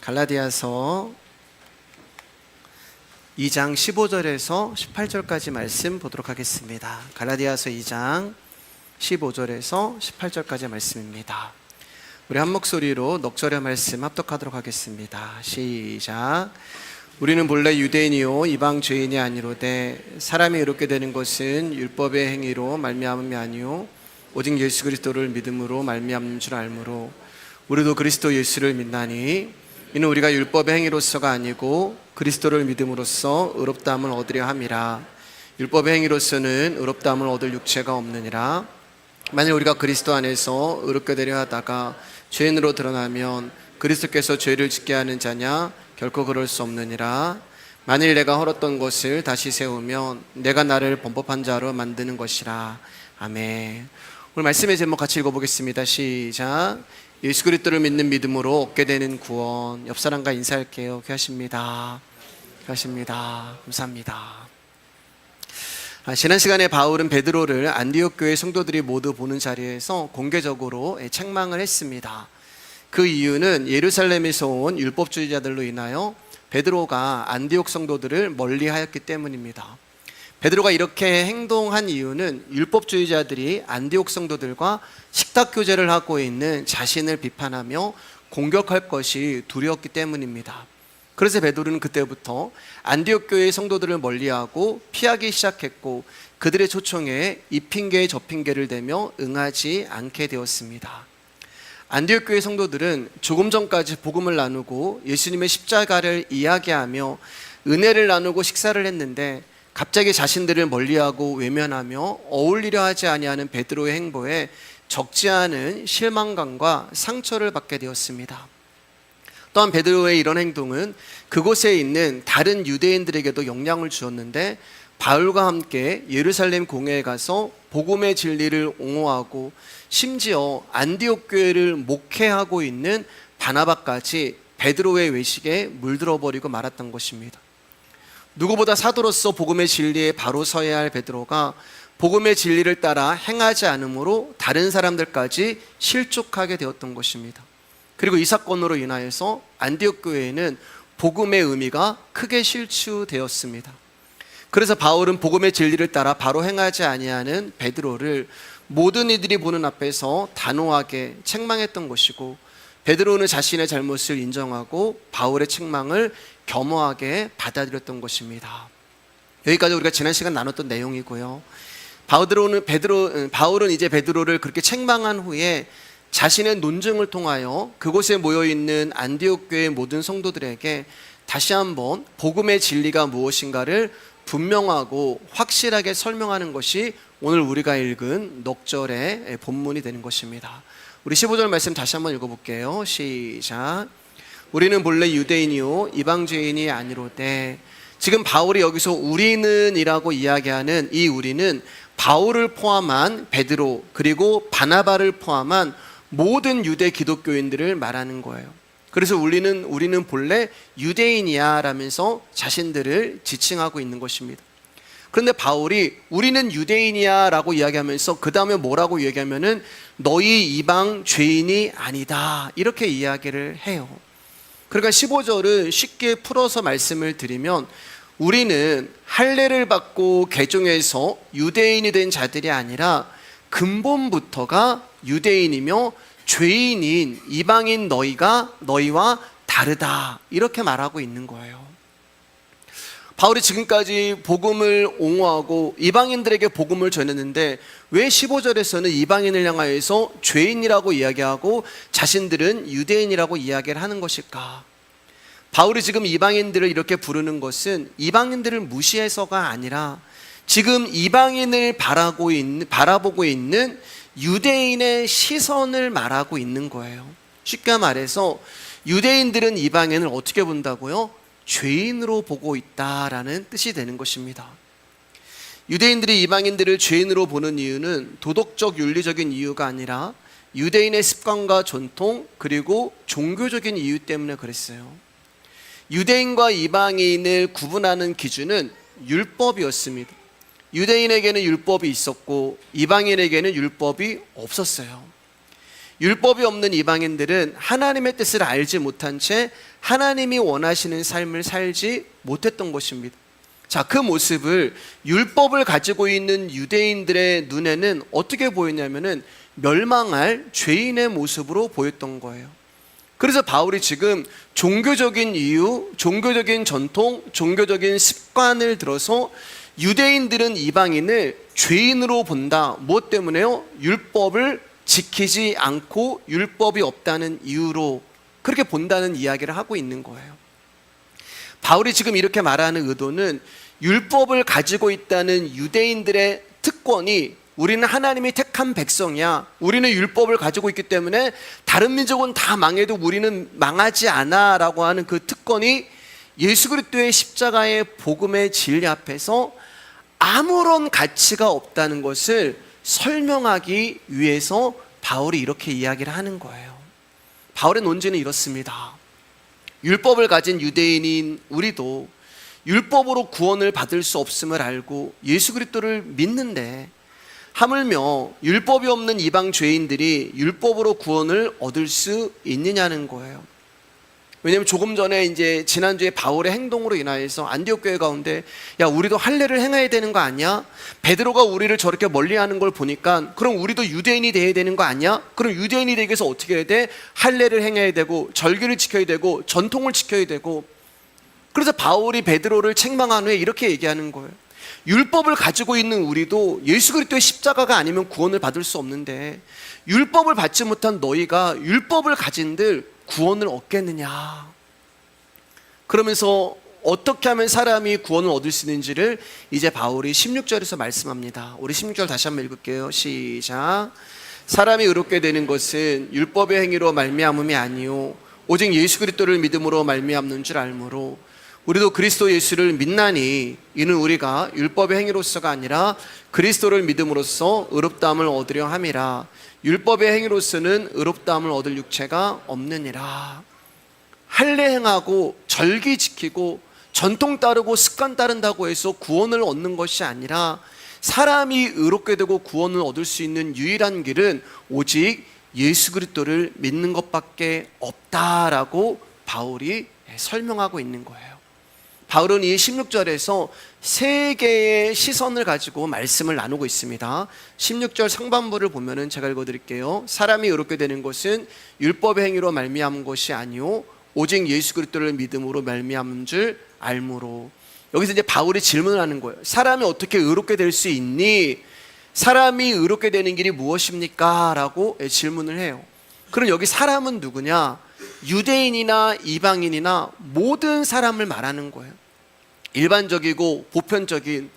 갈라디아서 2장 15절에서 18절까지 말씀 보도록 하겠습니다. 갈라디아서 2장 15절에서 18절까지 말씀입니다. 우리 한 목소리로 넉절의 말씀 합독하도록 하겠습니다. 시작. 우리는 본래 유대인이요 이방 죄인이 아니로되 사람이 의롭게 되는 것은 율법의 행위로 말미암음이 아니요 오직 예수 그리스도를 믿음으로 말미암는 줄 알므로 우리도 그리스도 예수를 믿나니 이는 우리가 율법의 행위로서가 아니고 그리스도를 믿음으로써 의롭다함을 얻으려 함이라. 율법의 행위로서는 의롭다함을 얻을 육체가 없느니라. 만일 우리가 그리스도 안에서 의롭게 되려 하다가 죄인으로 드러나면 그리스도께서 죄를 짓게 하는 자냐? 결코 그럴 수 없느니라. 만일 내가 헐었던 것을 다시 세우면 내가 나를 범법한 자로 만드는 것이라. 아멘. 오늘 말씀의 제목 같이 읽어보겠습니다. 시작. 예수 그리스도를 믿는 믿음으로 얻게 되는 구원. 옆 사람과 인사할게요. 귀하십니다. 귀하십니다. 감사합니다. 지난 시간에 바울은 베드로를 안디옥 교회 성도들이 모두 보는 자리에서 공개적으로 책망을 했습니다. 그 이유는 예루살렘에서 온 율법주의자들로 인하여 베드로가 안디옥 성도들을 멀리하였기 때문입니다. 베드로가 이렇게 행동한 이유는 율법주의자들이 안디옥 성도들과 식탁 교제를 하고 있는 자신을 비판하며 공격할 것이 두려웠기 때문입니다. 그래서 베드로는 그때부터 안디옥 교회의 성도들을 멀리하고 피하기 시작했고 그들의 초청에 이 핑계에 저 핑계를 대며 응하지 않게 되었습니다. 안디옥 교회 성도들은 조금 전까지 복음을 나누고 예수님의 십자가를 이야기하며 은혜를 나누고 식사를 했는데 갑자기 자신들을 멀리하고 외면하며 어울리려 하지 아니하는 베드로의 행보에 적지 않은 실망감과 상처를 받게 되었습니다. 또한 베드로의 이런 행동은 그곳에 있는 다른 유대인들에게도 영향을 주었는데 바울과 함께 예루살렘 공회에 가서 복음의 진리를 옹호하고 심지어 안디옥 교회를 목회하고 있는 바나바까지 베드로의 외식에 물들어 버리고 말았던 것입니다. 누구보다 사도로서 복음의 진리에 바로 서야 할 베드로가 복음의 진리를 따라 행하지 않으므로 다른 사람들까지 실족하게 되었던 것입니다. 그리고 이 사건으로 인하여서 안디옥 교회에는 복음의 의미가 크게 실추되었습니다. 그래서 바울은 복음의 진리를 따라 바로 행하지 아니하는 베드로를 모든 이들이 보는 앞에서 단호하게 책망했던 것이고 베드로는 자신의 잘못을 인정하고 바울의 책망을 겸허하게 받아들였던 것입니다. 여기까지 우리가 지난 시간 나눴던 내용이고요. 바울은 이제 베드로를 그렇게 책망한 후에 자신의 논증을 통하여 그곳에 모여있는 안디옥 교회의 모든 성도들에게 다시 한번 복음의 진리가 무엇인가를 분명하고 확실하게 설명하는 것이 오늘 우리가 읽은 넉절의 본문이 되는 것입니다. 우리 15절 말씀 다시 한번 읽어볼게요. 시작. 우리는 본래 유대인이요 이방 죄인이 아니로되. 지금 바울이 여기서 우리는 이라고 이야기하는 이 우리는 바울을 포함한 베드로 그리고 바나바를 포함한 모든 유대 기독교인들을 말하는 거예요. 그래서 우리는 본래 유대인이야 라면서 자신들을 지칭하고 있는 것입니다. 그런데 바울이 우리는 유대인이야 라고 이야기하면서 그 다음에 뭐라고 이야기하면은 너희 이방 죄인이 아니다 이렇게 이야기를 해요. 그러니까 15절을 쉽게 풀어서 말씀을 드리면 우리는 할례를 받고 개종해서 유대인이 된 자들이 아니라 근본부터가 유대인이며 죄인인 이방인 너희와 다르다 이렇게 말하고 있는 거예요. 바울이 지금까지 복음을 옹호하고 이방인들에게 복음을 전했는데 왜 15절에서는 이방인을 향하여서 죄인이라고 이야기하고 자신들은 유대인이라고 이야기를 하는 것일까? 바울이 지금 이방인들을 이렇게 부르는 것은 이방인들을 무시해서가 아니라 지금 이방인을 바라보고 있는 유대인의 시선을 말하고 있는 거예요. 쉽게 말해서 유대인들은 이방인을 어떻게 본다고요? 죄인으로 보고 있다라는 뜻이 되는 것입니다. 유대인들이 이방인들을 죄인으로 보는 이유는 도덕적 윤리적인 이유가 아니라 유대인의 습관과 전통 그리고 종교적인 이유 때문에 그랬어요. 유대인과 이방인을 구분하는 기준은 율법이었습니다. 유대인에게는 율법이 있었고 이방인에게는 율법이 없었어요. 율법이 없는 이방인들은 하나님의 뜻을 알지 못한 채 하나님이 원하시는 삶을 살지 못했던 것입니다. 자, 그 모습을 율법을 가지고 있는 유대인들의 눈에는 어떻게 보였냐면은 멸망할 죄인의 모습으로 보였던 거예요. 그래서 바울이 지금 종교적인 이유, 종교적인 전통, 종교적인 습관을 들어서 유대인들은 이방인을 죄인으로 본다. 무엇 때문에요? 율법을 지키지 않고 율법이 없다는 이유로 그렇게 본다는 이야기를 하고 있는 거예요. 바울이 지금 이렇게 말하는 의도는 율법을 가지고 있다는 유대인들의 특권이 우리는 하나님이 택한 백성이야, 우리는 율법을 가지고 있기 때문에 다른 민족은 다 망해도 우리는 망하지 않아 라고 하는 그 특권이 예수 그리스도의 십자가의 복음의 진리 앞에서 아무런 가치가 없다는 것을 설명하기 위해서 바울이 이렇게 이야기를 하는 거예요. 바울의 논지는 이렇습니다. 율법을 가진 유대인인 우리도 율법으로 구원을 받을 수 없음을 알고 예수 그리스도를 믿는데 하물며 율법이 없는 이방 죄인들이 율법으로 구원을 얻을 수 있느냐는 거예요. 왜냐하면 조금 전에 이제 지난주에 바울의 행동으로 인하여서 안디옥 교회 가운데 야, 우리도 할례를 행해야 되는 거 아니야? 베드로가 우리를 저렇게 멀리하는 걸 보니까 그럼 우리도 유대인이 돼야 되는 거 아니야? 그럼 유대인이 되기 위해서 어떻게 해야 돼? 할례를 행해야 되고 절기를 지켜야 되고 전통을 지켜야 되고. 그래서 바울이 베드로를 책망한 후에 이렇게 얘기하는 거예요. 율법을 가지고 있는 우리도 예수 그리스도의 십자가가 아니면 구원을 받을 수 없는데 율법을 받지 못한 너희가 율법을 가진들 구원을 얻겠느냐. 그러면서 어떻게 하면 사람이 구원을 얻을 수 있는지를 이제 바울이 16절에서 말씀합니다. 우리 16절 다시 한번 읽을게요. 시작. 사람이 의롭게 되는 것은 율법의 행위로 말미암음이 아니요 오직 예수 그리스도를 믿음으로 말미암는 줄 알므로 우리도 그리스도 예수를 믿나니 이는 우리가 율법의 행위로서가 아니라 그리스도를 믿음으로써 의롭다함을 얻으려 함이라. 율법의 행위로서는 의롭다함을 얻을 육체가 없느니라. 할례 행하고 절기 지키고 전통 따르고 습관 따른다고 해서 구원을 얻는 것이 아니라 사람이 의롭게 되고 구원을 얻을 수 있는 유일한 길은 오직 예수 그리스도를 믿는 것밖에 없다라고 바울이 설명하고 있는 거예요. 바울은 이 16절에서 세 개의 시선을 가지고 말씀을 나누고 있습니다. 16절 상반부를 보면은 제가 읽어드릴게요. 사람이 의롭게 되는 것은 율법의 행위로 말미암은 것이 아니요 오직 예수 그리스도를 믿음으로 말미암은 줄 알므로. 여기서 이제 바울이 질문을 하는 거예요. 사람이 어떻게 의롭게 될 수 있니? 사람이 의롭게 되는 길이 무엇입니까? 라고 질문을 해요. 그럼 여기 사람은 누구냐? 유대인이나 이방인이나 모든 사람을 말하는 거예요. 일반적이고 보편적인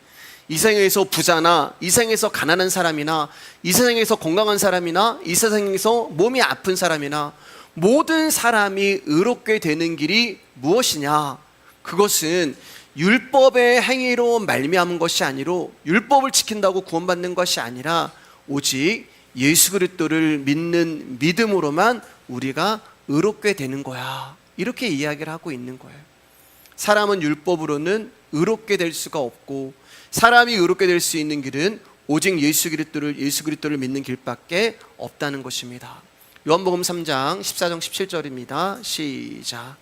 이 세상에서 부자나 이 세상에서 가난한 사람이나 이 세상에서 건강한 사람이나 이 세상에서 몸이 아픈 사람이나 모든 사람이 의롭게 되는 길이 무엇이냐? 그것은 율법의 행위로 말미암은 것이 아니로 율법을 지킨다고 구원받는 것이 아니라 오직 예수 그리스도를 믿는 믿음으로만 우리가 의롭게 되는 거야. 이렇게 이야기를 하고 있는 거예요. 사람은 율법으로는 의롭게 될 수가 없고 사람이 의롭게 될 수 있는 길은 오직 예수 그리스도를 믿는 길밖에 없다는 것입니다. 요한복음 3장 14절 17절입니다. 시작.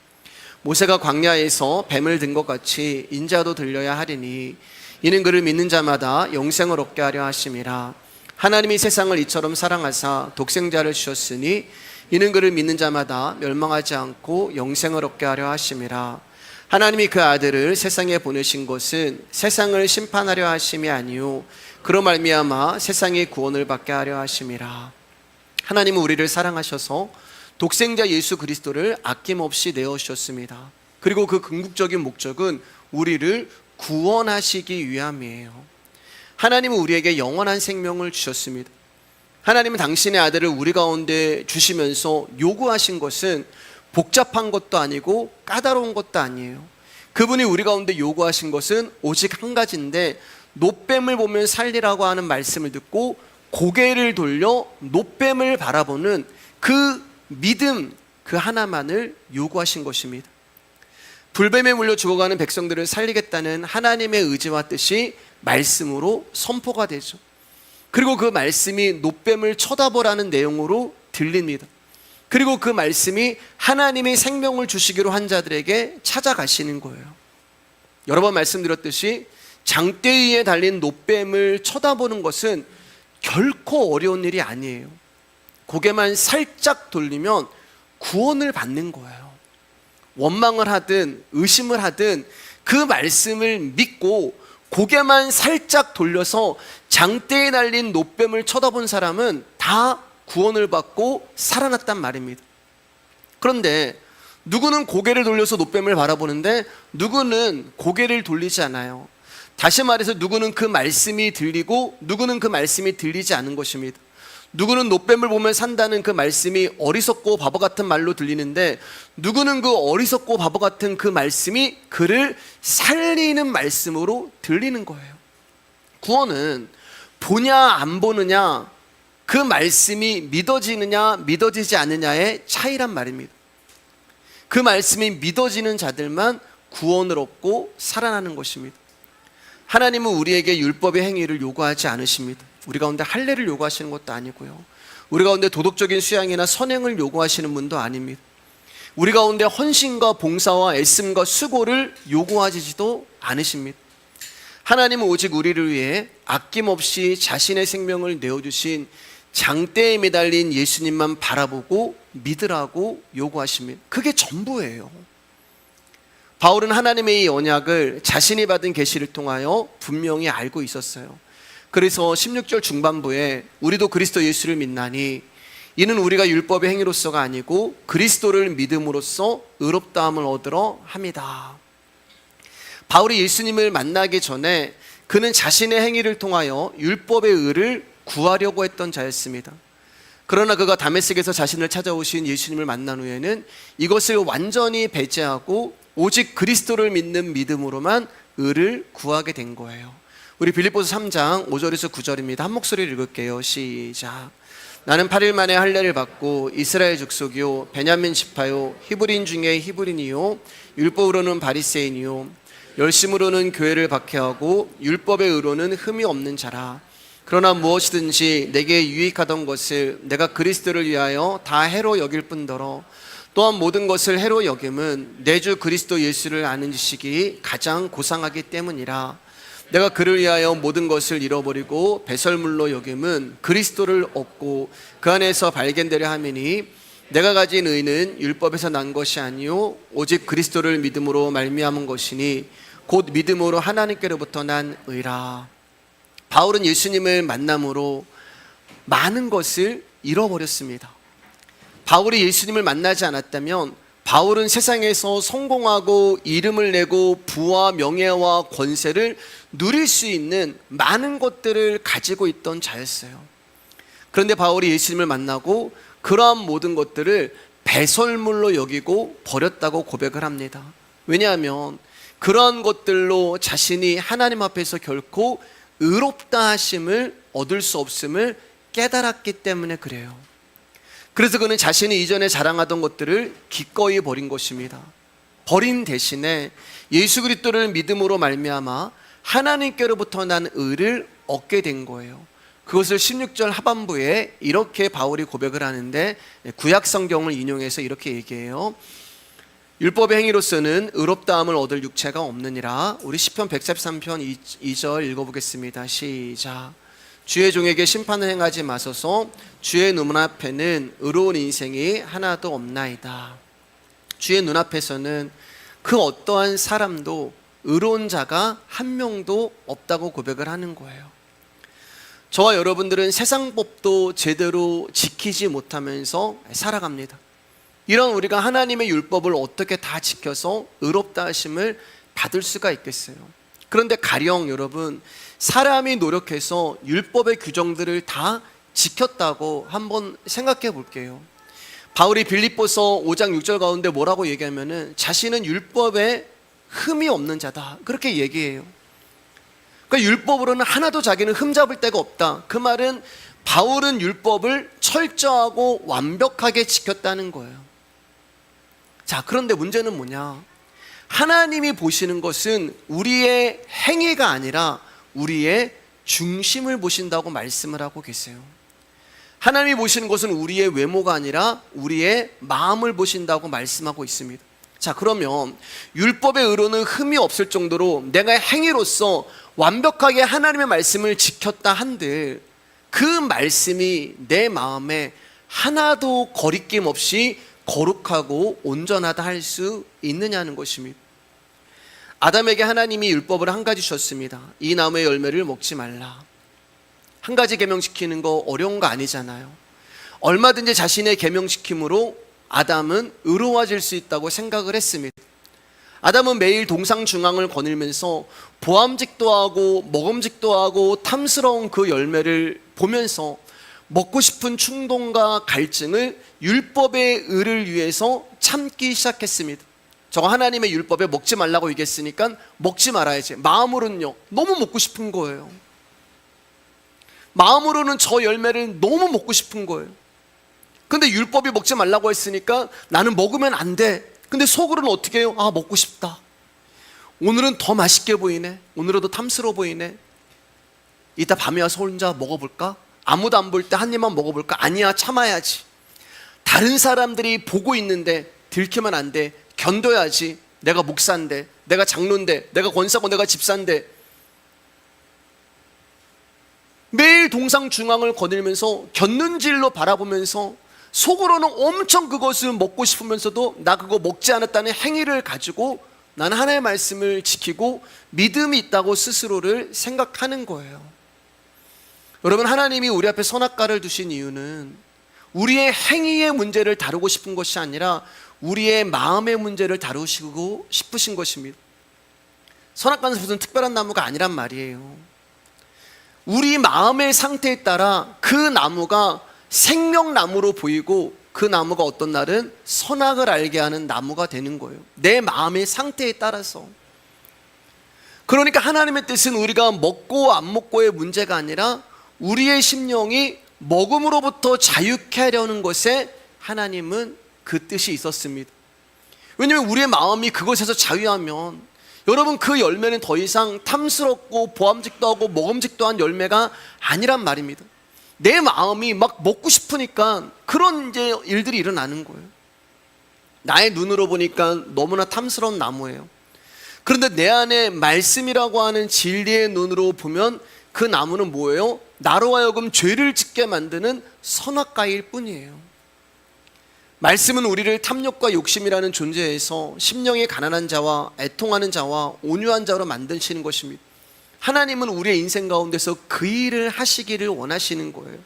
모세가 광야에서 뱀을 든 것 같이 인자도 들려야 하리니 이는 그를 믿는 자마다 영생을 얻게 하려 하심이라. 하나님이 세상을 이처럼 사랑하사 독생자를 주셨으니 이는 그를 믿는 자마다 멸망하지 않고 영생을 얻게 하려 하심이라. 하나님이 그 아들을 세상에 보내신 것은 세상을 심판하려 하심이 아니요 그로 말미암아 세상의 구원을 받게 하려 하심이라. 하나님은 우리를 사랑하셔서 독생자 예수 그리스도를 아낌없이 내어주셨습니다. 그리고 그 궁극적인 목적은 우리를 구원하시기 위함이에요. 하나님은 우리에게 영원한 생명을 주셨습니다. 하나님은 당신의 아들을 우리 가운데 주시면서 요구하신 것은 복잡한 것도 아니고 까다로운 것도 아니에요. 그분이 우리 가운데 요구하신 것은 오직 한 가지인데 놋뱀을 보면 살리라고 하는 말씀을 듣고 고개를 돌려 놋뱀을 바라보는 그 믿음 그 하나만을 요구하신 것입니다. 불뱀에 물려 죽어가는 백성들을 살리겠다는 하나님의 의지와 뜻이 말씀으로 선포가 되죠. 그리고 그 말씀이 놋뱀을 쳐다보라는 내용으로 들립니다. 그리고 그 말씀이 하나님의 생명을 주시기로 한 자들에게 찾아가시는 거예요. 여러 번 말씀드렸듯이 장대 위에 달린 놋뱀을 쳐다보는 것은 결코 어려운 일이 아니에요. 고개만 살짝 돌리면 구원을 받는 거예요. 원망을 하든 의심을 하든 그 말씀을 믿고 고개만 살짝 돌려서 장대에 달린 놋뱀을 쳐다본 사람은 다 구원을 받고 살아났단 말입니다. 그런데 누구는 고개를 돌려서 놋뱀을 바라보는데 누구는 고개를 돌리지 않아요. 다시 말해서 누구는 그 말씀이 들리고 누구는 그 말씀이 들리지 않은 것입니다. 누구는 놋뱀을 보면 산다는 그 말씀이 어리석고 바보 같은 말로 들리는데 누구는 그 어리석고 바보 같은 그 말씀이 그를 살리는 말씀으로 들리는 거예요. 구원은 보냐 안 보느냐, 그 말씀이 믿어지느냐 믿어지지 않느냐의 차이란 말입니다. 그 말씀이 믿어지는 자들만 구원을 얻고 살아나는 것입니다. 하나님은 우리에게 율법의 행위를 요구하지 않으십니다. 우리 가운데 할례를 요구하시는 것도 아니고요, 우리 가운데 도덕적인 수양이나 선행을 요구하시는 분도 아닙니다. 우리 가운데 헌신과 봉사와 애씀과 수고를 요구하지도 않으십니다. 하나님은 오직 우리를 위해 아낌없이 자신의 생명을 내어주신 장대에 매달린 예수님만 바라보고 믿으라고 요구하십니다. 그게 전부예요. 바울은 하나님의 이 언약을 자신이 받은 계시를 통하여 분명히 알고 있었어요. 그래서 16절 중반부에 우리도 그리스도 예수를 믿나니 이는 우리가 율법의 행위로서가 아니고 그리스도를 믿음으로써 의롭다함을 얻으러 함이다. 바울이 예수님을 만나기 전에 그는 자신의 행위를 통하여 율법의 의를 구하려고 했던 자였습니다. 그러나 그가 다메섹에서 자신을 찾아오신 예수님을 만난 후에는 이것을 완전히 배제하고 오직 그리스도를 믿는 믿음으로만 의를 구하게 된 거예요. 우리 빌립보서 3장 5절에서 9절입니다. 한 목소리를 읽을게요. 시작. 나는 8일 만에 할례를 받고 이스라엘 족속이요 베냐민 지파요 히브리인 중에 히브리인이요 율법으로는 바리새인이요 열심으로는 교회를 박해하고 율법의 의로는 흠이 없는 자라. 그러나 무엇이든지 내게 유익하던 것을 내가 그리스도를 위하여 다 해로 여길 뿐더러 또한 모든 것을 해로 여김은 내 주 그리스도 예수를 아는 지식이 가장 고상하기 때문이라. 내가 그를 위하여 모든 것을 잃어버리고 배설물로 여김은 그리스도를 얻고 그 안에서 발견되려 함이니 내가 가진 의는 율법에서 난 것이 아니요 오직 그리스도를 믿음으로 말미암은 것이니 곧 믿음으로 하나님께로부터 난 의라. 바울은 예수님을 만남으로 많은 것을 잃어버렸습니다. 바울이 예수님을 만나지 않았다면 바울은 세상에서 성공하고 이름을 내고 부와 명예와 권세를 누릴 수 있는 많은 것들을 가지고 있던 자였어요. 그런데 바울이 예수님을 만나고 그러한 모든 것들을 배설물로 여기고 버렸다고 고백을 합니다. 왜냐하면 그러한 것들로 자신이 하나님 앞에서 결코 의롭다 하심을 얻을 수 없음을 깨달았기 때문에 그래요. 그래서 그는 자신이 이전에 자랑하던 것들을 기꺼이 버린 것입니다. 버린 대신에 예수 그리스도를 믿음으로 말미암아 하나님께로부터 난 의를 얻게 된 거예요. 그것을 16절 하반부에 이렇게 바울이 고백을 하는데 구약 성경을 인용해서 이렇게 얘기해요. 율법의 행위로서는 의롭다함을 얻을 육체가 없느니라. 우리 시편 143편 2절 읽어보겠습니다. 시작. 주의 종에게 심판을 행하지 마소서. 주의 눈앞에는 의로운 인생이 하나도 없나이다. 주의 눈앞에서는 그 어떠한 사람도 의로운 자가 한 명도 없다고 고백을 하는 거예요. 저와 여러분들은 세상 법도 제대로 지키지 못하면서 살아갑니다. 이런 우리가 하나님의 율법을 어떻게 다 지켜서 의롭다 하심을 받을 수가 있겠어요? 그런데 가령 여러분, 사람이 노력해서 율법의 규정들을 다 지켰다고 한번 생각해 볼게요. 바울이 빌립보서 5장 6절 가운데 뭐라고 얘기하면은 자신은 율법에 흠이 없는 자다, 그렇게 얘기해요. 그러니까 율법으로는 하나도 자기는 흠잡을 데가 없다. 그 말은 바울은 율법을 철저하고 완벽하게 지켰다는 거예요. 자, 그런데 문제는 뭐냐? 하나님이 보시는 것은 우리의 행위가 아니라 우리의 중심을 보신다고 말씀을 하고 계세요. 하나님이 보시는 것은 우리의 외모가 아니라 우리의 마음을 보신다고 말씀하고 있습니다. 자, 그러면 율법의 의로는 흠이 없을 정도로 내가 행위로서 완벽하게 하나님의 말씀을 지켰다 한들 그 말씀이 내 마음에 하나도 거리낌 없이 거룩하고 온전하다 할 수 있느냐는 것입니다. 아담에게 하나님이 율법을 한 가지 주셨습니다. 이 나무의 열매를 먹지 말라. 한 가지 계명시키는 거 어려운 거 아니잖아요. 얼마든지 자신의 계명시킴으로 아담은 의로워질 수 있다고 생각을 했습니다. 아담은 매일 동상중앙을 거닐면서 보암직도 하고 먹음직도 하고 탐스러운 그 열매를 보면서 먹고 싶은 충동과 갈증을 율법의 의를 위해서 참기 시작했습니다. 저거 하나님의 율법에 먹지 말라고 얘기했으니까 먹지 말아야지. 마음으로는요, 너무 먹고 싶은 거예요. 마음으로는 저 열매를 너무 먹고 싶은 거예요. 근데 율법이 먹지 말라고 했으니까 나는 먹으면 안 돼. 근데 속으로는 어떻게 해요? 아, 먹고 싶다. 오늘은 더 맛있게 보이네. 오늘은 더 탐스러워 보이네. 이따 밤에 와서 혼자 먹어볼까? 아무도 안 볼 때 한 입만 먹어볼까? 아니야, 참아야지. 다른 사람들이 보고 있는데 들키면 안 돼. 견뎌야지. 내가 목사인데, 내가 장로인데, 내가 권사고, 내가 집사인데. 매일 동상중앙을 거닐면서 곁눈질로 바라보면서 속으로는 엄청 그것을 먹고 싶으면서도 나 그거 먹지 않았다는 행위를 가지고 나는 하나님의 말씀을 지키고 믿음이 있다고 스스로를 생각하는 거예요. 여러분, 하나님이 우리 앞에 선악과를 두신 이유는 우리의 행위의 문제를 다루고 싶은 것이 아니라 우리의 마음의 문제를 다루시고 싶으신 것입니다. 선악과는 무슨 특별한 나무가 아니란 말이에요. 우리 마음의 상태에 따라 그 나무가 생명나무로 보이고 그 나무가 어떤 날은 선악을 알게 하는 나무가 되는 거예요. 내 마음의 상태에 따라서. 그러니까 하나님의 뜻은 우리가 먹고 안 먹고의 문제가 아니라 우리의 심령이 먹음으로부터 자유케 하려는 것에 하나님은 그 뜻이 있었습니다. 왜냐하면 우리의 마음이 그것에서 자유하면 여러분, 그 열매는 더 이상 탐스럽고 보암직도 하고 먹음직도 한 열매가 아니란 말입니다. 내 마음이 막 먹고 싶으니까 그런 이제 일들이 일어나는 거예요. 나의 눈으로 보니까 너무나 탐스러운 나무예요. 그런데 내 안에 말씀이라고 하는 진리의 눈으로 보면 그 나무는 뭐예요? 나로 하여금 죄를 짓게 만드는 선악과일 뿐이에요. 말씀은 우리를 탐욕과 욕심이라는 존재에서 심령이 가난한 자와 애통하는 자와 온유한 자로 만드시는 것입니다. 하나님은 우리의 인생 가운데서 그 일을 하시기를 원하시는 거예요.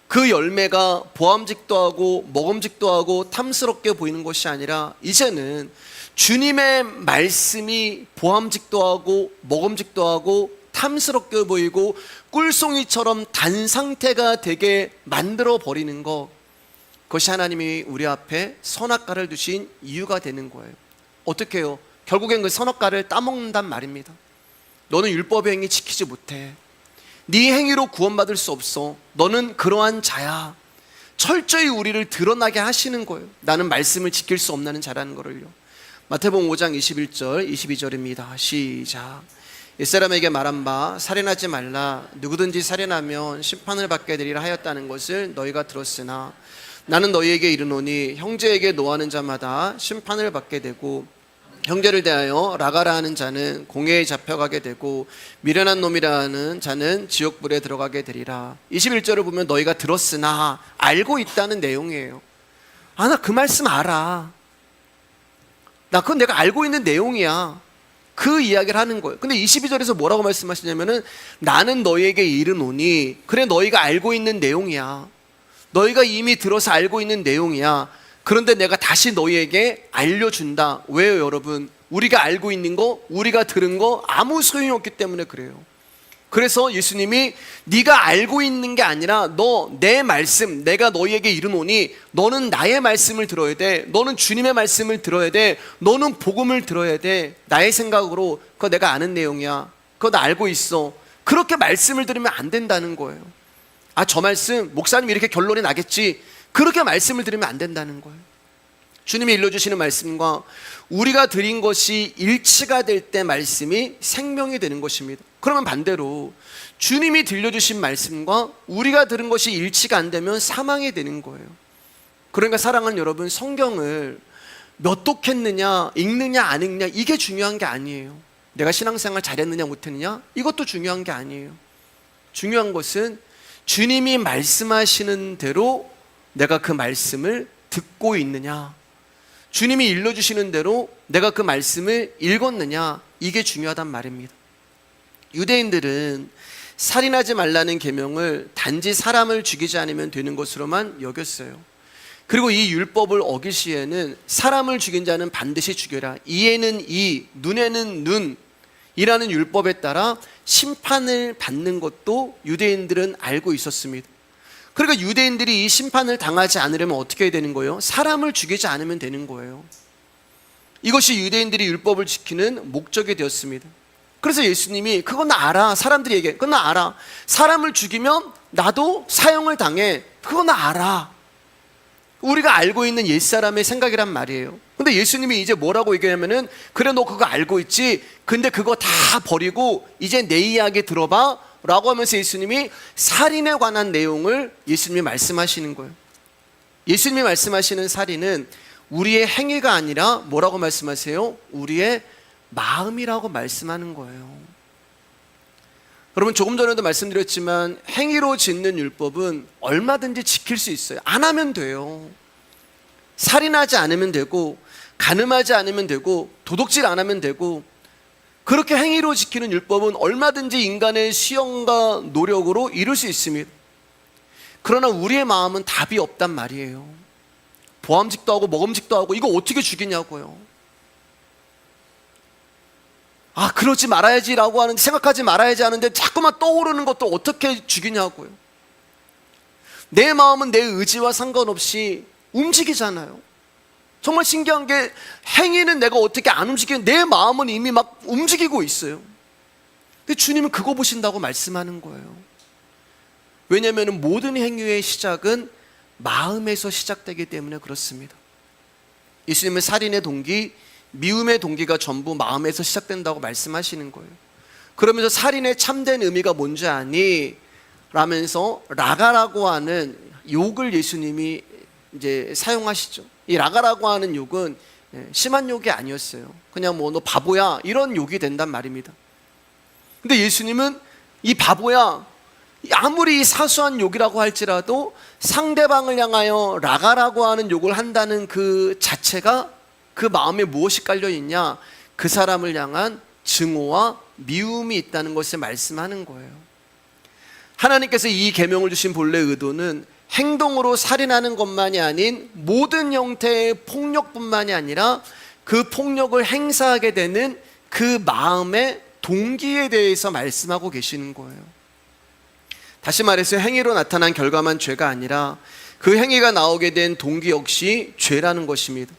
그 열매가 보암직도 하고 먹음직도 하고 탐스럽게 보이는 것이 아니라 이제는 주님의 말씀이 보암직도 하고 먹음직도 하고 탐스럽게 보이고 꿀송이처럼 단 상태가 되게 만들어 버리는 것, 그것이 하나님이 우리 앞에 선악과를 두신 이유가 되는 거예요. 어떻게 해요? 결국엔 그 선악과를 따먹는단 말입니다. 너는 율법의 행위 지키지 못해. 네 행위로 구원받을 수 없어. 너는 그러한 자야. 철저히 우리를 드러나게 하시는 거예요. 나는 말씀을 지킬 수 없는 자라는 거를요. 마태복음 5장 21절 22절입니다. 시작. 옛사람에게 말한 바 살인하지 말라. 누구든지 살인하면 심판을 받게 되리라 하였다는 것을 너희가 들었으나 나는 너희에게 이르노니 형제에게 노하는 자마다 심판을 받게 되고 형제를 대하여 라가라 하는 자는 공회에 잡혀가게 되고 미련한 놈이라 하는 자는 지옥불에 들어가게 되리라. 21절을 보면 너희가 들었으나 알고 있다는 내용이에요. 아, 나 그 말씀 알아. 나 그건 내가 알고 있는 내용이야. 그 이야기를 하는 거예요. 근데 22절에서 뭐라고 말씀하시냐면은 나는 너희에게 이르노니, 그래 너희가 알고 있는 내용이야. 너희가 이미 들어서 알고 있는 내용이야. 그런데 내가 다시 너희에게 알려준다. 왜요, 여러분? 우리가 알고 있는 거, 우리가 들은 거 아무 소용이 없기 때문에 그래요. 그래서 예수님이 네가 알고 있는 게 아니라 너 내 말씀, 내가 너희에게 이르노니 너는 나의 말씀을 들어야 돼. 너는 주님의 말씀을 들어야 돼. 너는 복음을 들어야 돼. 나의 생각으로 그거 내가 아는 내용이야. 그거 나 알고 있어. 그렇게 말씀을 들으면 안 된다는 거예요. 아, 저 말씀 목사님이 이렇게 결론이 나겠지. 그렇게 말씀을 들으면 안 된다는 거예요. 주님이 일러주시는 말씀과 우리가 드린 것이 일치가 될 때 말씀이 생명이 되는 것입니다. 그러면 반대로 주님이 들려주신 말씀과 우리가 들은 것이 일치가 안 되면 사망이 되는 거예요. 그러니까 사랑하는 여러분, 성경을 몇 독했느냐, 읽느냐 안 읽느냐, 이게 중요한 게 아니에요. 내가 신앙생활 잘했느냐 못했느냐, 이것도 중요한 게 아니에요. 중요한 것은 주님이 말씀하시는 대로 내가 그 말씀을 듣고 있느냐, 주님이 일러주시는 대로 내가 그 말씀을 읽었느냐, 이게 중요하단 말입니다. 유대인들은 살인하지 말라는 계명을 단지 사람을 죽이지 않으면 되는 것으로만 여겼어요. 그리고 이 율법을 어길 시에는 사람을 죽인 자는 반드시 죽여라, 이에는 이, 눈에는 눈 이라는 율법에 따라 심판을 받는 것도 유대인들은 알고 있었습니다. 그러니까 유대인들이 이 심판을 당하지 않으려면 어떻게 해야 되는 거예요? 사람을 죽이지 않으면 되는 거예요. 이것이 유대인들이 율법을 지키는 목적이 되었습니다. 그래서 예수님이 그건 나 알아, 사람들이 얘기해, 그건 나 알아, 사람을 죽이면 나도 사형을 당해, 그건 나 알아. 우리가 알고 있는 옛사람의 생각이란 말이에요. 근데 예수님이 이제 뭐라고 얘기하면은, 그래 너 그거 알고 있지, 근데 그거 다 버리고 이제 내 이야기 들어봐 라고 하면서 예수님이 살인에 관한 내용을 예수님이 말씀하시는 거예요. 예수님이 말씀하시는 살인은 우리의 행위가 아니라 뭐라고 말씀하세요? 우리의 마음이라고 말씀하는 거예요. 여러분, 조금 전에도 말씀드렸지만 행위로 짓는 율법은 얼마든지 지킬 수 있어요. 안 하면 돼요. 살인하지 않으면 되고, 간음하지 않으면 되고, 도둑질 안 하면 되고, 그렇게 행위로 지키는 율법은 얼마든지 인간의 수용과 노력으로 이룰 수 있습니다. 그러나 우리의 마음은 답이 없단 말이에요. 보암직도 하고 먹음직도 하고 이거 어떻게 죽이냐고요. 아, 그러지 말아야지라고 하는데, 생각하지 말아야지 하는데 자꾸만 떠오르는 것도 어떻게 죽이냐고요. 내 마음은 내 의지와 상관없이 움직이잖아요. 정말 신기한 게, 행위는 내가 어떻게 안 움직이는, 내 마음은 이미 막 움직이고 있어요. 근데 주님은 그거 보신다고 말씀하는 거예요. 왜냐하면 모든 행위의 시작은 마음에서 시작되기 때문에 그렇습니다. 예수님은 살인의 동기, 미움의 동기가 전부 마음에서 시작된다고 말씀하시는 거예요. 그러면서 살인의 참된 의미가 뭔지 아니? 라면서 라가라고 하는 욕을 예수님이 이제 사용하시죠. 이 라가라고 하는 욕은 심한 욕이 아니었어요. 그냥 뭐 너 바보야 이런 욕이 된단 말입니다. 근데 예수님은 이 바보야, 아무리 사소한 욕이라고 할지라도 상대방을 향하여 라가라고 하는 욕을 한다는 그 자체가 그 마음에 무엇이 깔려있냐? 그 사람을 향한 증오와 미움이 있다는 것을 말씀하는 거예요. 하나님께서 이 계명을 주신 본래 의도는 행동으로 살인하는 것만이 아닌 모든 형태의 폭력뿐만이 아니라 그 폭력을 행사하게 되는 그 마음의 동기에 대해서 말씀하고 계시는 거예요. 다시 말해서 행위로 나타난 결과만 죄가 아니라 그 행위가 나오게 된 동기 역시 죄라는 것입니다.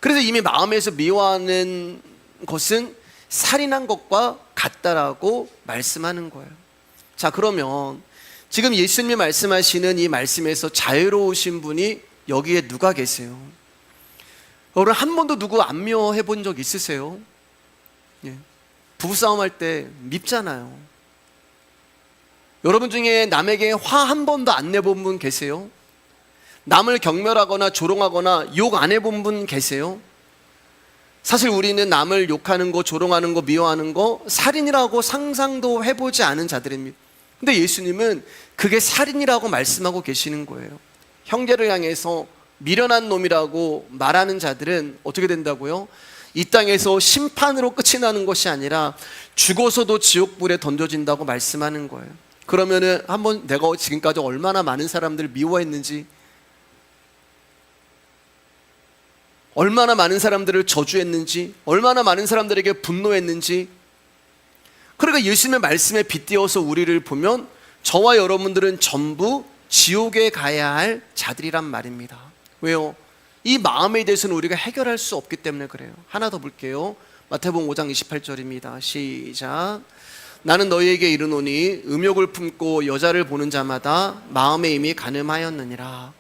그래서 이미 마음에서 미워하는 것은 살인한 것과 같다라고 말씀하는 거예요. 자, 그러면 지금 예수님이 말씀하시는 이 말씀에서 자유로우신 분이 여기에 누가 계세요? 여러분, 한 번도 누구 안 미워해 본 적 있으세요? 부부싸움 할 때 밉잖아요. 여러분 중에 남에게 화 한 번도 안 내본 분 계세요? 남을 경멸하거나 조롱하거나 욕 안 해본 분 계세요? 사실 우리는 남을 욕하는 거, 조롱하는 거, 미워하는 거 살인이라고 상상도 해보지 않은 자들입니다. 근데 예수님은 그게 살인이라고 말씀하고 계시는 거예요. 형제를 향해서 미련한 놈이라고 말하는 자들은 어떻게 된다고요? 이 땅에서 심판으로 끝이 나는 것이 아니라 죽어서도 지옥불에 던져진다고 말씀하는 거예요. 그러면은 한번 내가 지금까지 얼마나 많은 사람들을 미워했는지, 얼마나 많은 사람들을 저주했는지, 얼마나 많은 사람들에게 분노했는지. 그러니까 예수님의 말씀에 빗대어서 우리를 보면 저와 여러분들은 전부 지옥에 가야 할 자들이란 말입니다. 왜요? 이 마음에 대해서는 우리가 해결할 수 없기 때문에 그래요. 하나 더 볼게요. 마태복음 5장 28절입니다. 시작. 나는 너희에게 이르노니 음욕을 품고 여자를 보는 자마다 마음에 이미 간음하였느니라.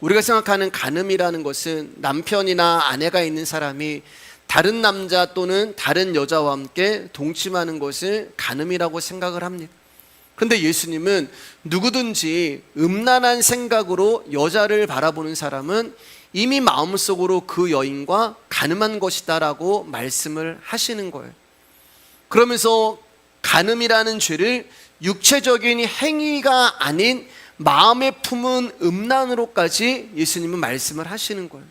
우리가 생각하는 간음이라는 것은 남편이나 아내가 있는 사람이 다른 남자 또는 다른 여자와 함께 동침하는 것을 간음이라고 생각을 합니다. 그런데 예수님은 누구든지 음란한 생각으로 여자를 바라보는 사람은 이미 마음속으로 그 여인과 간음한 것이다 라고 말씀을 하시는 거예요. 그러면서 간음이라는 죄를 육체적인 행위가 아닌 마음에 품은 음란으로까지 예수님은 말씀을 하시는 거예요.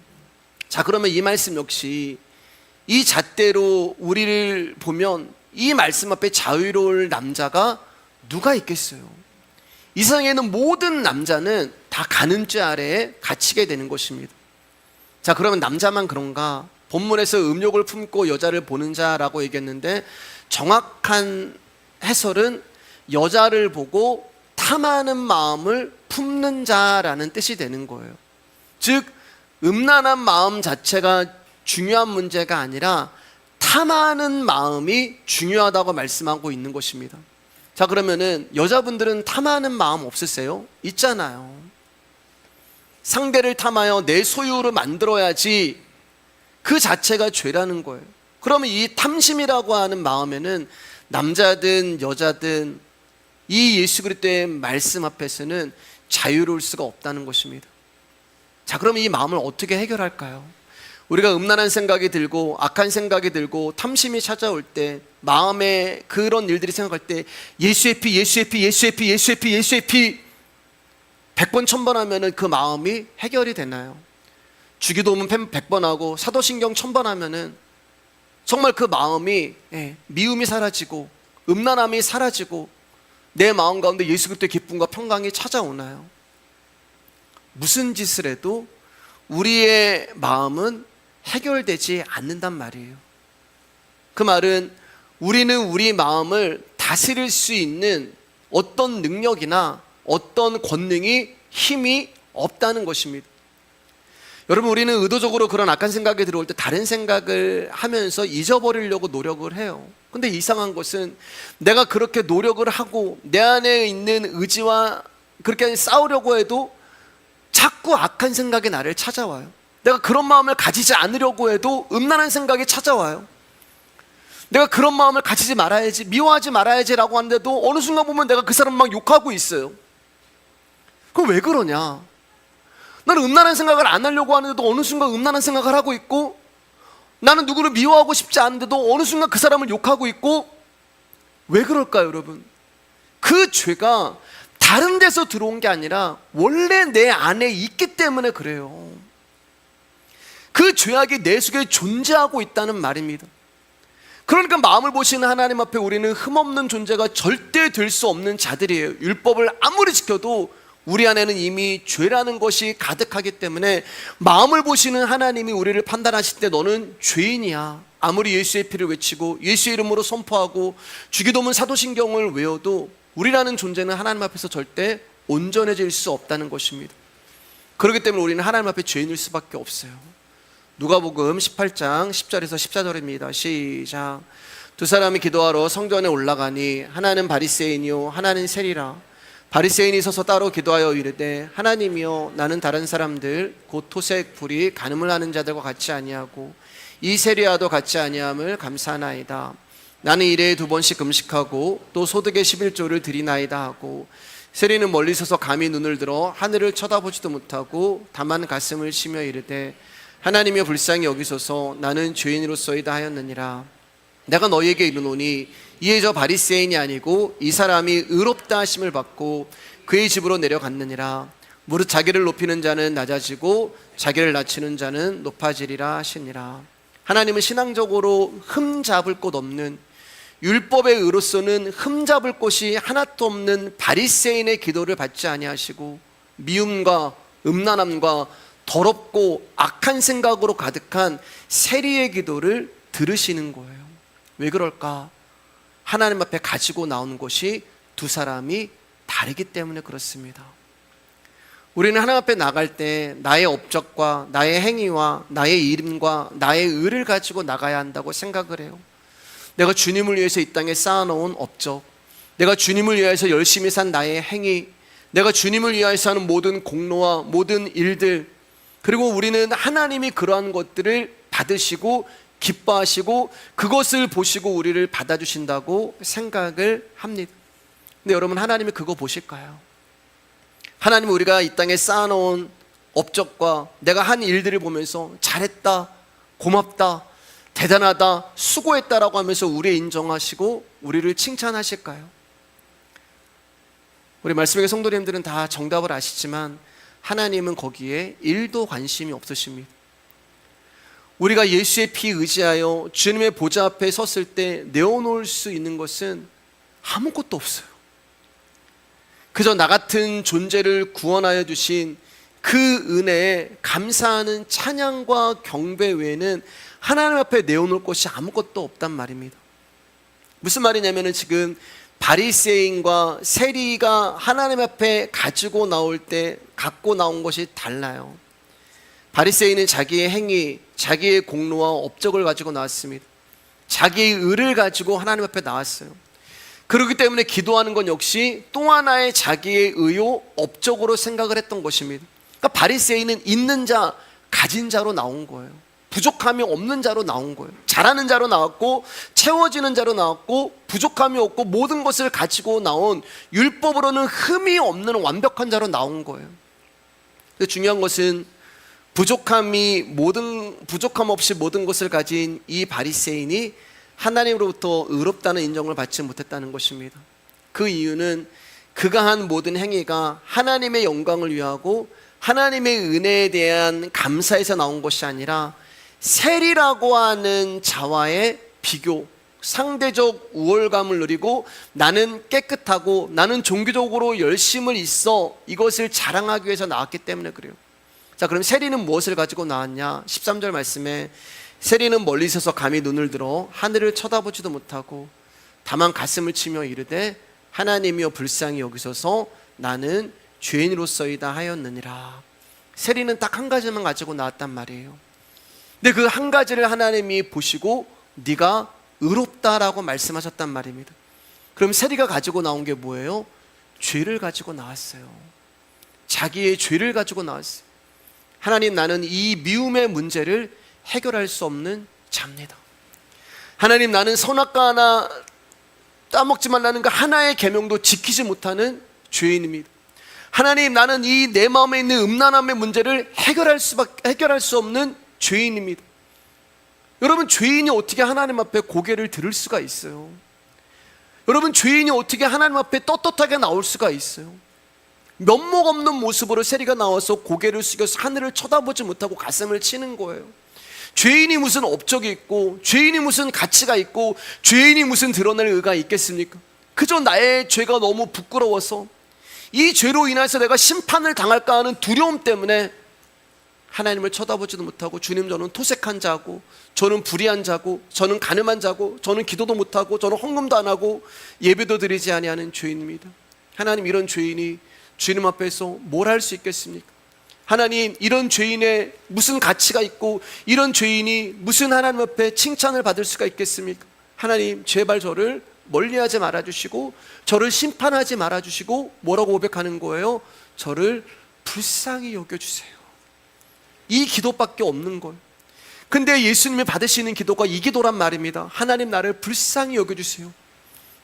자, 그러면 이 말씀 역시 이 잣대로 우리를 보면 이 말씀 앞에 자유로울 남자가 누가 있겠어요? 이 세상에는 모든 남자는 다 간음죄 아래에 갇히게 되는 것입니다. 자, 그러면 남자만 그런가? 본문에서 음욕을 품고 여자를 보는 자라고 얘기했는데 정확한 해설은 여자를 보고 탐하는 마음을 품는 자라는 뜻이 되는 거예요. 즉 음란한 마음 자체가 중요한 문제가 아니라 탐하는 마음이 중요하다고 말씀하고 있는 것입니다. 자, 그러면은 여자분들은 탐하는 마음 없으세요? 있잖아요. 상대를 탐하여 내 소유로 만들어야지, 그 자체가 죄라는 거예요. 그러면 이 탐심이라고 하는 마음에는 남자든 여자든 이 예수 그리스도의 말씀 앞에서는 자유로울 수가 없다는 것입니다. 자, 그러면 이 마음을 어떻게 해결할까요? 우리가 음란한 생각이 들고 악한 생각이 들고 탐심이 찾아올 때, 마음에 그런 일들이 생각할 때 예수의 피, 예수의 피, 예수의 피, 예수의 피, 예수의 피 100번 1000번 하면은 그 마음이 해결이 되나요? 주기도문 100번 하고 사도신경 1000번 하면은 정말 그 마음이 미움이 사라지고 음란함이 사라지고 내 마음 가운데 예수 그리스도의 기쁨과 평강이 찾아오나요? 무슨 짓을 해도 우리의 마음은 해결되지 않는단 말이에요. 그 말은 우리는 우리 마음을 다스릴 수 있는 어떤 능력이나 어떤 권능이, 힘이 없다는 것입니다. 여러분, 우리는 의도적으로 그런 악한 생각이 들어올 때 다른 생각을 하면서 잊어버리려고 노력을 해요. 근데 이상한 것은 내가 그렇게 노력을 하고 내 안에 있는 의지와 그렇게 싸우려고 해도 자꾸 악한 생각이 나를 찾아와요. 내가 그런 마음을 가지지 않으려고 해도 음란한 생각이 찾아와요. 내가 그런 마음을 가지지 말아야지, 미워하지 말아야지라고 하는데도 어느 순간 보면 내가 그 사람 막 욕하고 있어요. 그럼 왜 그러냐? 나는 음란한 생각을 안 하려고 하는데도 어느 순간 음란한 생각을 하고 있고, 나는 누구를 미워하고 싶지 않은데도 어느 순간 그 사람을 욕하고 있고, 왜 그럴까요, 여러분? 그 죄가 다른 데서 들어온 게 아니라 원래 내 안에 있기 때문에 그래요. 그 죄악이 내 속에 존재하고 있다는 말입니다. 그러니까 마음을 보시는 하나님 앞에 우리는 흠없는 존재가 절대 될 수 없는 자들이에요. 율법을 아무리 지켜도 우리 안에는 이미 죄라는 것이 가득하기 때문에 마음을 보시는 하나님이 우리를 판단하실 때 너는 죄인이야, 아무리 예수의 피를 외치고 예수의 이름으로 선포하고 주기도문 사도신경을 외워도 우리라는 존재는 하나님 앞에서 절대 온전해질 수 없다는 것입니다. 그렇기 때문에 우리는 하나님 앞에 죄인일 수밖에 없어요. 누가복음 18장 10절에서 14절입니다. 시작. 두 사람이 기도하러 성전에 올라가니 하나는 바리새인이요 하나는 세리라. 바리새인이 서서 따로 기도하여 이르되 하나님이여, 나는 다른 사람들 곧 토색 불이 간음을 하는 자들과 같이 아니하고 이 세리와도 같이 아니함을 감사하나이다. 나는 일에 2번씩 금식하고 또 소득의 11조를 드리나이다 하고, 세리는 멀리 서서 감히 눈을 들어 하늘을 쳐다보지도 못하고 다만 가슴을 치며 이르되 하나님이여, 불쌍히 여기소서, 나는 죄인으로서이다 하였느니라. 내가 너희에게 이르노니 이에 저 바리새인이 아니고 이 사람이 의롭다 하심을 받고 그의 집으로 내려갔느니라. 무릇 자기를 높이는 자는 낮아지고 자기를 낮추는 자는 높아지리라 하시니라. 하나님은 신앙적으로 흠잡을 곳 없는, 율법의 의로서는 흠잡을 곳이 하나도 없는 바리새인의 기도를 받지 아니하시고 미움과 음란함과 더럽고 악한 생각으로 가득한 세리의 기도를 들으시는 거예요. 왜 그럴까? 하나님 앞에 가지고 나오는 것이 두 사람이 다르기 때문에 그렇습니다. 우리는 하나님 앞에 나갈 때 나의 업적과 나의 행위와 나의 이름과 나의 의를 가지고 나가야 한다고 생각을 해요. 내가 주님을 위해서 이 땅에 쌓아놓은 업적, 내가 주님을 위해서 열심히 산 나의 행위, 내가 주님을 위해서 하는 모든 공로와 모든 일들, 그리고 우리는 하나님이 그러한 것들을 받으시고 기뻐하시고 그것을 보시고 우리를 받아주신다고 생각을 합니다. 근데 여러분, 하나님이 그거 보실까요? 하나님은 우리가 이 땅에 쌓아놓은 업적과 내가 한 일들을 보면서 잘했다, 고맙다, 대단하다, 수고했다라고 하면서 우리 인정하시고 우리를 칭찬하실까요? 우리 말씀의 성도님들은 다 정답을 아시지만 하나님은 거기에 1도 관심이 없으십니다. 우리가 예수의 피 의지하여 주님의 보좌 앞에 섰을 때 내어놓을 수 있는 것은 아무것도 없어요. 그저 나 같은 존재를 구원하여 주신 그 은혜에 감사하는 찬양과 경배 외에는 하나님 앞에 내어놓을 것이 아무것도 없단 말입니다. 무슨 말이냐면 지금 바리새인과 세리가 하나님 앞에 가지고 나올 때 갖고 나온 것이 달라요. 바리새인은 자기의 행위, 자기의 공로와 업적을 가지고 나왔습니다. 자기의 의를 가지고 하나님 앞에 나왔어요. 그렇기 때문에 기도하는 건 역시 또 하나의 자기의 의요, 업적으로 생각을 했던 것입니다. 그러니까 바리새인은 있는 자, 가진 자로 나온 거예요. 부족함이 없는 자로 나온 거예요. 잘하는 자로 나왔고 채워지는 자로 나왔고 부족함이 없고 모든 것을 가지고 나온 율법으로는 흠이 없는 완벽한 자로 나온 거예요. 근데 중요한 것은 부족함 없이 모든 것을 가진 이 바리새인이 하나님으로부터 의롭다는 인정을 받지 못했다는 것입니다. 그 이유는 그가 한 모든 행위가 하나님의 영광을 위하고 하나님의 은혜에 대한 감사에서 나온 것이 아니라 세리라고 하는 자와의 비교, 상대적 우월감을 누리고 나는 깨끗하고 나는 종교적으로 열심을 있어 이것을 자랑하기 위해서 나왔기 때문에 그래요. 자, 그럼 세리는 무엇을 가지고 나왔냐? 13절 말씀에 세리는 멀리 서서 감히 눈을 들어 하늘을 쳐다보지도 못하고 다만 가슴을 치며 이르되 하나님이여 불쌍히 여기소서 나는 죄인으로서이다 하였느니라. 세리는 딱 한 가지만 가지고 나왔단 말이에요. 근데 그 한 가지를 하나님이 보시고 네가 의롭다라고 말씀하셨단 말입니다. 그럼 세리가 가지고 나온 게 뭐예요? 죄를 가지고 나왔어요. 자기의 죄를 가지고 나왔어요. 하나님, 나는 이 미움의 문제를 해결할 수 없는 자입니다. 하나님, 나는 선악과 하나 따먹지 말라는 그 하나의 계명도 지키지 못하는 죄인입니다. 하나님, 나는 이 내 마음에 있는 음란함의 문제를 해결할 수 없는 죄인입니다. 여러분, 죄인이 어떻게 하나님 앞에 고개를 들을 수가 있어요? 여러분, 죄인이 어떻게 하나님 앞에 떳떳하게 나올 수가 있어요? 면목 없는 모습으로 세리가 나와서 고개를 숙여서 하늘을 쳐다보지 못하고 가슴을 치는 거예요. 죄인이 무슨 업적이 있고 죄인이 무슨 가치가 있고 죄인이 무슨 드러낼 의가 있겠습니까? 그저 나의 죄가 너무 부끄러워서 이 죄로 인해서 내가 심판을 당할까 하는 두려움 때문에 하나님을 쳐다보지도 못하고 주님, 저는 토색한 자고 저는 불의한 자고 저는 가늠한 자고 저는 기도도 못하고 저는 헌금도 안 하고 예배도 드리지 아니하는 죄인입니다. 하나님, 이런 죄인이 주님 앞에서 뭘 할 수 있겠습니까? 하나님, 이런 죄인의 무슨 가치가 있고 이런 죄인이 무슨 하나님 앞에 칭찬을 받을 수가 있겠습니까? 하나님, 제발 저를 멀리하지 말아주시고 저를 심판하지 말아주시고 뭐라고 고백하는 거예요? 저를 불쌍히 여겨주세요. 이 기도밖에 없는 거예요. 근데 예수님이 받으시는 기도가 이 기도란 말입니다. 하나님, 나를 불쌍히 여겨주세요.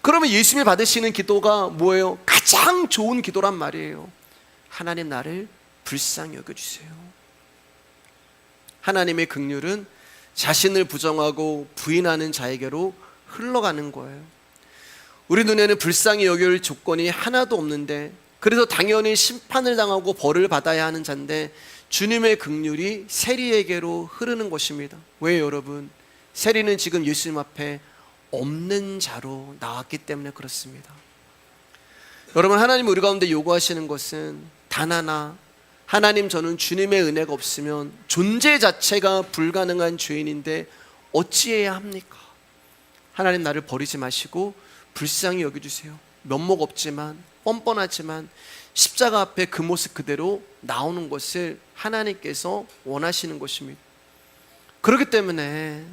그러면 예수님이 받으시는 기도가 뭐예요? 가장 좋은 기도란 말이에요. 하나님, 나를 불쌍히 여겨주세요. 하나님의 긍휼은 자신을 부정하고 부인하는 자에게로 흘러가는 거예요. 우리 눈에는 불쌍히 여길 조건이 하나도 없는데 그래서 당연히 심판을 당하고 벌을 받아야 하는 자인데 주님의 긍휼이 세리에게로 흐르는 것입니다. 왜 여러분? 세리는 지금 예수님 앞에 없는 자로 나왔기 때문에 그렇습니다. 여러분, 하나님 우리 가운데 요구하시는 것은 단 하나, 하나님, 저는 주님의 은혜가 없으면 존재 자체가 불가능한 죄인인데 어찌해야 합니까? 하나님, 나를 버리지 마시고 불쌍히 여겨주세요. 면목 없지만 뻔뻔하지만 십자가 앞에 그 모습 그대로 나오는 것을 하나님께서 원하시는 것입니다. 그렇기 때문에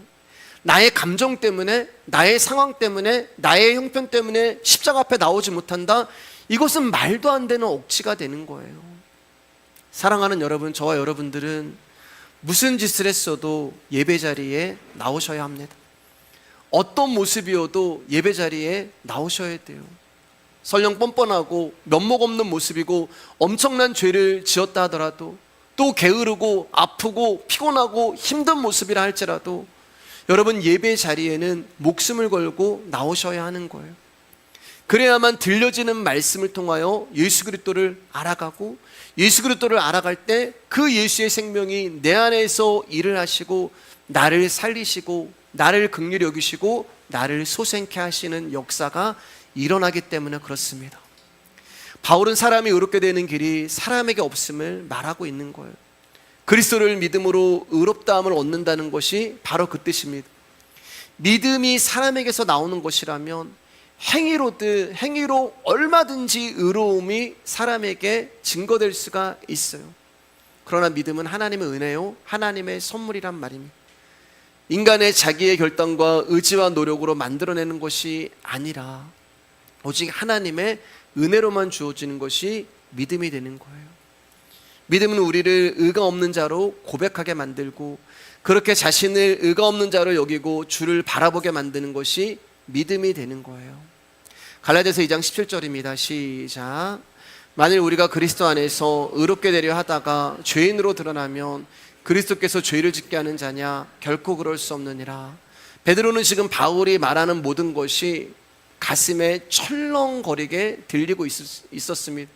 나의 감정 때문에, 나의 상황 때문에, 나의 형편 때문에 십자가 앞에 나오지 못한다? 이것은 말도 안 되는 억지가 되는 거예요. 사랑하는 여러분, 저와 여러분들은 무슨 짓을 했어도 예배 자리에 나오셔야 합니다. 어떤 모습이어도 예배 자리에 나오셔야 돼요. 설령 뻔뻔하고 면목 없는 모습이고 엄청난 죄를 지었다 하더라도, 또 게으르고 아프고 피곤하고 힘든 모습이라 할지라도 여러분, 예배 자리에는 목숨을 걸고 나오셔야 하는 거예요. 그래야만 들려지는 말씀을 통하여 예수 그리스도를 알아가고, 예수 그리스도를 알아갈 때 그 예수의 생명이 내 안에서 일을 하시고 나를 살리시고 나를 긍휼히 여기시고 나를 소생케 하시는 역사가 일어나기 때문에 그렇습니다. 바울은 사람이 의롭게 되는 길이 사람에게 없음을 말하고 있는 거예요. 그리스도를 믿음으로 의롭다함을 얻는다는 것이 바로 그 뜻입니다. 믿음이 사람에게서 나오는 것이라면 행위로 얼마든지 의로움이 사람에게 증거될 수가 있어요. 그러나 믿음은 하나님의 은혜요, 하나님의 선물이란 말입니다. 인간의 자기의 결단과 의지와 노력으로 만들어내는 것이 아니라 오직 하나님의 은혜로만 주어지는 것이 믿음이 되는 거예요. 믿음은 우리를 의가 없는 자로 고백하게 만들고, 그렇게 자신을 의가 없는 자로 여기고 주를 바라보게 만드는 것이 믿음이 되는 거예요. 갈라디아서 2장 17절입니다. 시작. 만일 우리가 그리스도 안에서 의롭게 되려 하다가 죄인으로 드러나면 그리스도께서 죄를 짓게 하는 자냐? 결코 그럴 수 없느니라. 베드로는 지금 바울이 말하는 모든 것이 가슴에 철렁거리게 들리고 있었습니다.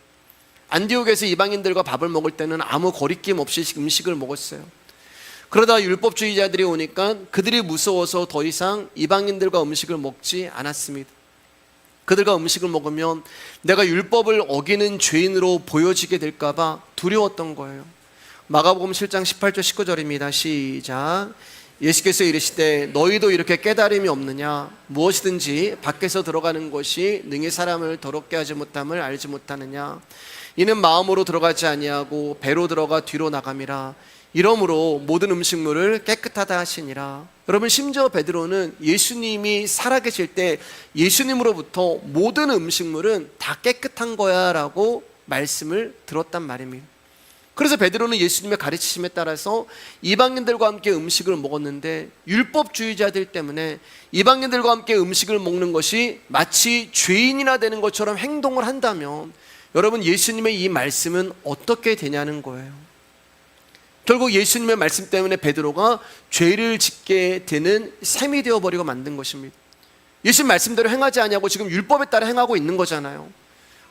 안디옥에서 이방인들과 밥을 먹을 때는 아무 거리낌 없이 음식을 먹었어요. 그러다 율법주의자들이 오니까 그들이 무서워서 더 이상 이방인들과 음식을 먹지 않았습니다. 그들과 음식을 먹으면 내가 율법을 어기는 죄인으로 보여지게 될까봐 두려웠던 거예요. 마가복음 7장 18절 19절입니다. 시작. 예수께서 이르시되 너희도 이렇게 깨달음이 없느냐? 무엇이든지 밖에서 들어가는 것이 능히 사람을 더럽게 하지 못함을 알지 못하느냐? 이는 마음으로 들어가지 아니하고 배로 들어가 뒤로 나감이라. 이러므로 모든 음식물을 깨끗하다 하시니라. 여러분, 심지어 베드로는 예수님이 살아계실 때 예수님으로부터 모든 음식물은 다 깨끗한 거야 라고 말씀을 들었단 말입니다. 그래서 베드로는 예수님의 가르치심에 따라서 이방인들과 함께 음식을 먹었는데, 율법주의자들 때문에 이방인들과 함께 음식을 먹는 것이 마치 죄인이나 되는 것처럼 행동을 한다면 여러분, 예수님의 이 말씀은 어떻게 되냐는 거예요. 결국 예수님의 말씀 때문에 베드로가 죄를 짓게 되는 셈이 되어버리고 만든 것입니다. 예수님 말씀대로 행하지 않냐고 지금 율법에 따라 행하고 있는 거잖아요.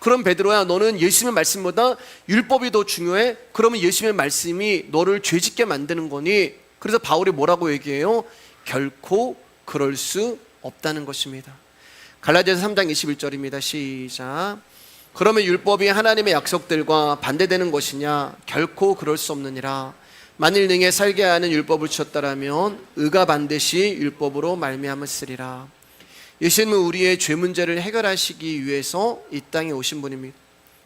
그럼 베드로야, 너는 예수님의 말씀보다 율법이 더 중요해? 그러면 예수님의 말씀이 너를 죄짓게 만드는 거니? 그래서 바울이 뭐라고 얘기해요? 결코 그럴 수 없다는 것입니다. 갈라디아서 3장 21절입니다. 시작. 그러면 율법이 하나님의 약속들과 반대되는 것이냐? 결코 그럴 수 없느니라. 만일 능히 살게 하는 율법을 지켰다라면 의가 반드시 율법으로 말미암았으리라. 예수님은 우리의 죄 문제를 해결하시기 위해서 이 땅에 오신 분입니다.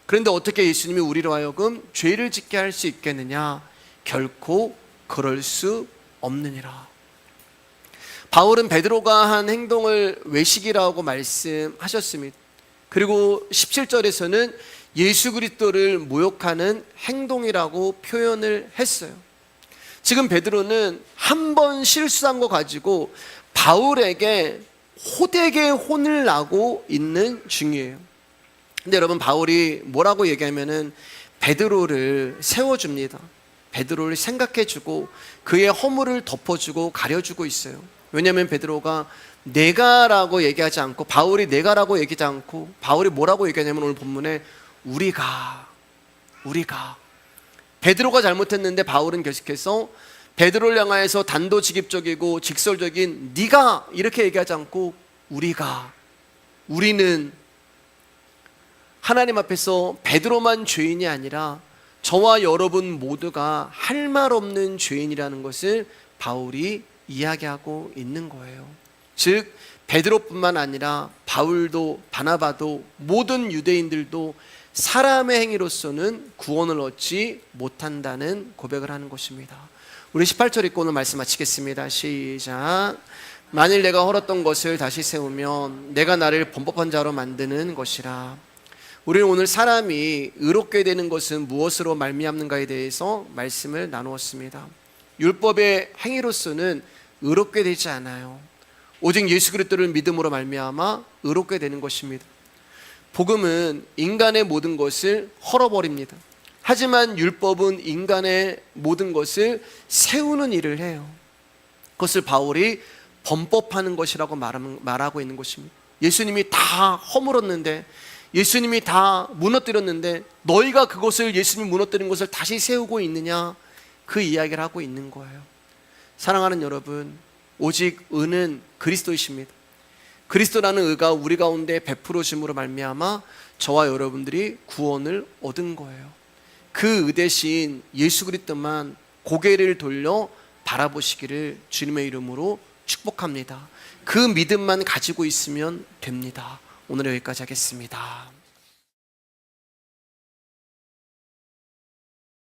그런데 어떻게 예수님이 우리로 하여금 죄를 짓게 할 수 있겠느냐? 결코 그럴 수 없느니라. 바울은 베드로가 한 행동을 외식이라고 말씀하셨습니다. 그리고 17절에서는 예수 그리스도를 모욕하는 행동이라고 표현을 했어요. 지금 베드로는 한 번 실수한 거 가지고 바울에게 호되게 혼을 나고 있는 중이에요. 근데 여러분, 바울이 뭐라고 얘기하면은 베드로를 세워줍니다. 베드로를 생각해주고 그의 허물을 덮어주고 가려주고 있어요. 왜냐하면 베드로가 내가라고 얘기하지 않고, 바울이 내가라고 얘기하지 않고, 바울이 뭐라고 얘기하냐면 오늘 본문에 우리가 베드로가 잘못했는데 바울은 계속해서 베드로를 향하여서 단도직입적이고 직설적인 네가 이렇게 얘기하지 않고 우리는 하나님 앞에서 베드로만 죄인이 아니라 저와 여러분 모두가 할 말 없는 죄인이라는 것을 바울이 이야기하고 있는 거예요. 즉 베드로뿐만 아니라 바울도 바나바도 모든 유대인들도 사람의 행위로서는 구원을 얻지 못한다는 고백을 하는 것입니다. 우리 18절 읽고 오늘 말씀 마치겠습니다. 시작. 만일 내가 헐었던 것을 다시 세우면 내가 나를 범법한 자로 만드는 것이라. 우리는 오늘 사람이 의롭게 되는 것은 무엇으로 말미암는가에 대해서 말씀을 나누었습니다. 율법의 행위로서는 의롭게 되지 않아요. 오직 예수 그리스도를 믿음으로 말미암아 의롭게 되는 것입니다. 복음은 인간의 모든 것을 헐어버립니다. 하지만 율법은 인간의 모든 것을 세우는 일을 해요. 그것을 바울이 범법하는 것이라고 말하고 있는 것입니다. 예수님이 다 허물었는데, 예수님이 다 무너뜨렸는데 너희가 그것을, 예수님이 무너뜨린 것을 다시 세우고 있느냐, 그 이야기를 하고 있는 거예요. 사랑하는 여러분, 오직 의는 그리스도이십니다. 그리스도라는 의가 우리 가운데 베풀어짐으로 말미암아 저와 여러분들이 구원을 얻은 거예요. 그 의 대신 예수 그리스도만 고개를 돌려 바라보시기를 주님의 이름으로 축복합니다. 그 믿음만 가지고 있으면 됩니다. 오늘 여기까지 하겠습니다.